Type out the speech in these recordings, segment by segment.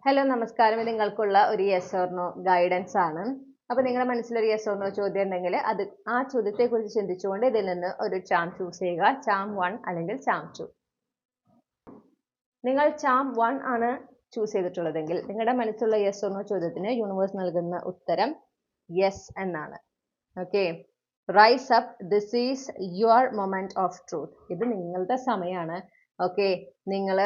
Hello നമസ്കാരം. ഇത് നിങ്ങൾക്കുള്ള ഒരു യെസ് ഓർ നോ ഗൈഡൻസ് ആണ്. അപ്പോൾ നിങ്ങളുടെ മനസ്സിൽ ഒരു യെസ് ഓർ നോ ചോദ്യം ഉണ്ടെങ്കിൽ അത് ആ ചോദ്യത്തെക്കുറിച്ച് ചിന്തിച്ചുകൊണ്ട് ഇതിൽ നിന്ന് ഒരു ചാം ചൂസ് ചെയ്യുക. ചാം 1 അല്ലെങ്കിൽ ചാം 2. നിങ്ങൾ ചാം 1 ആണ് ചൂസ് ചെയ്തിട്ടുള്ളതെങ്കിൽ നിങ്ങളുടെ മനസ്സിലുള്ള യെസ് ഓർ നോ ചോദ്യത്തിന് യൂണിവേഴ്സ് നൽകുന്ന ഉത്തരം യെസ് എന്നാണ്. Okay, rise up, this is your moment of truth. ഇത് നിങ്ങളുടെ സമയമാണ്. ഓക്കെ, നിങ്ങൾ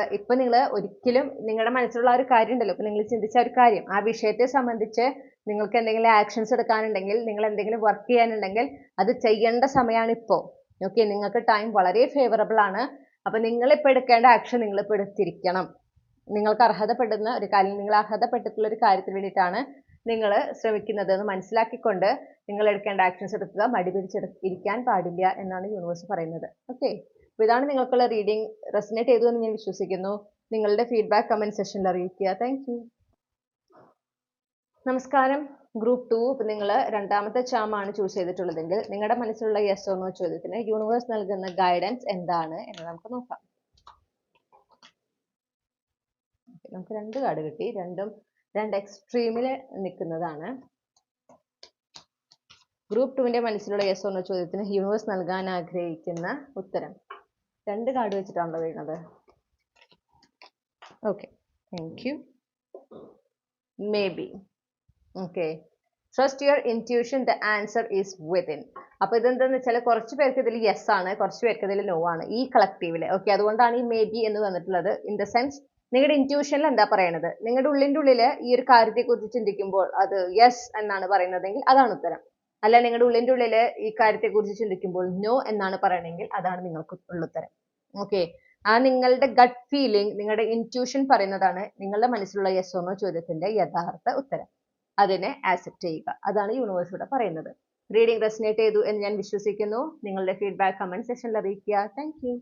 ഒരിക്കലും നിങ്ങളുടെ മനസ്സിലുള്ള ഒരു കാര്യം ഉണ്ടല്ലോ, ഇപ്പൊ നിങ്ങൾ ചിന്തിച്ച ഒരു കാര്യം, ആ വിഷയത്തെ സംബന്ധിച്ച് നിങ്ങൾക്ക് എന്തെങ്കിലും ആക്ഷൻസ് എടുക്കാനുണ്ടെങ്കിൽ, നിങ്ങൾ എന്തെങ്കിലും വർക്ക് ചെയ്യാനുണ്ടെങ്കിൽ അത് ചെയ്യേണ്ട സമയമാണ് ഇപ്പോൾ. ഓക്കെ, നിങ്ങൾക്ക് ടൈം വളരെ ഫേവറബിൾ ആണ്. അപ്പൊ നിങ്ങളിപ്പോൾ എടുക്കേണ്ട ആക്ഷൻ നിങ്ങളിപ്പോൾ എടുത്തിരിക്കണം. നിങ്ങൾക്ക് അർഹതപ്പെടുന്ന ഒരു കാര്യം, നിങ്ങൾ അർഹതപ്പെട്ടിട്ടുള്ള ഒരു കാര്യത്തിന് വേണ്ടിയിട്ടാണ് നിങ്ങൾ ശ്രമിക്കുന്നത് എന്ന് മനസ്സിലാക്കിക്കൊണ്ട് നിങ്ങൾ എടുക്കേണ്ട ആക്ഷൻസ് എടുക്കുക. മടി പിടിച്ചിരിക്കാൻ പാടില്ല എന്നാണ് യൂണിവേഴ്സ് പറയുന്നത്. ഓക്കെ, അപ്പോൾ ഇതാണ് നിങ്ങൾക്കുള്ള റീഡിംഗ്. റെസനേറ്റ് ചെയ്തു എന്ന് ഞാൻ വിശ്വസിക്കുന്നു. നിങ്ങളുടെ ഫീഡ്ബാക്ക് കമന്റ് സെക്ഷനിൽ അറിയിക്കുക. Thank you. നമസ്കാരം. ഗ്രൂപ്പ് 2. ഇപ്പം നിങ്ങൾ രണ്ടാമത്തെ ചാമാണ് ചൂസ് ചെയ്തിട്ടുള്ളതെങ്കിൽ നിങ്ങളുടെ മനസ്സിലുള്ള യെസ് ഓർ നോ ചോദ്യത്തിന് യൂണിവേഴ്സ് നൽകുന്ന ഗൈഡൻസ് എന്താണ് എന്ന് നമുക്ക് നോക്കാം. നമുക്ക് 2 കാർഡ് കിട്ടി. രണ്ടും 2 എക്സ്ട്രീമിൽ നിൽക്കുന്നതാണ്. ഗ്രൂപ്പ് 2ന്റെ മനസ്സിലുള്ള യെസ് ഓർ നോ ചോദ്യത്തിന് യൂണിവേഴ്സ് നൽകാൻ ആഗ്രഹിക്കുന്ന ഉത്തരം. 2 കാർഡ് വെച്ചിട്ടാണല്ലോ വീഴുന്നത്. Okay, thank you. May be. Okay, trust your intuition, the answer is within. അപ്പൊ ഇതെന്താന്ന് വെച്ചാൽ കുറച്ച് പേർക്ക് ഇതിൽ യെസ് ആണ്, കുറച്ച് പേർക്ക് ഇതിൽ നോ ആണ് ഈ കളക്റ്റീവില്. ഓക്കെ, അതുകൊണ്ടാണ് ഈ മേ ബി എന്ന് വന്നിട്ടുള്ളത്. ഇൻ ദ സെൻസ് നിങ്ങളുടെ ഇൻറ്റ്യൂഷനിൽ എന്താ പറയണത്, നിങ്ങളുടെ ഉള്ളിൻ്റെ ഈ ഒരു കാര്യത്തെക്കുറിച്ച് ചിന്തിക്കുമ്പോൾ അത് യെസ് എന്നാണ് പറയുന്നതെങ്കിൽ അതാണ് ഉത്തരം. അല്ല, നിങ്ങളുടെ ഉള്ളിൻ്റെ ഉള്ളിൽ ഈ കാര്യത്തെക്കുറിച്ച് ചിന്തിക്കുമ്പോൾ നോ എന്നാണ് പറയണമെങ്കിൽ അതാണ് നിങ്ങൾക്ക് ഉള്ള ഉത്തരം. ഓക്കെ, ആ നിങ്ങളുടെ ഗട്ട് ഫീലിംഗ്, നിങ്ങളുടെ ഇൻറ്റ്യൂഷൻ പറയുന്നതാണ് നിങ്ങളുടെ മനസ്സിലുള്ള യെസ് ഓർ നോ ചോദ്യത്തിന്റെ യഥാർത്ഥ ഉത്തരം. അതിനെ ആക്സെപ്റ്റ് ചെയ്യുക. അതാണ് യൂണിവേഴ്സ് ഇവിടെ പറയുന്നത്. റീഡിംഗ് റെസനേറ്റ് ചെയ്തു എന്ന് ഞാൻ വിശ്വസിക്കുന്നു. നിങ്ങളുടെ ഫീഡ്ബാക്ക് കമന്റ് സെക്ഷനിൽ അറിയിക്കുക. Thank you.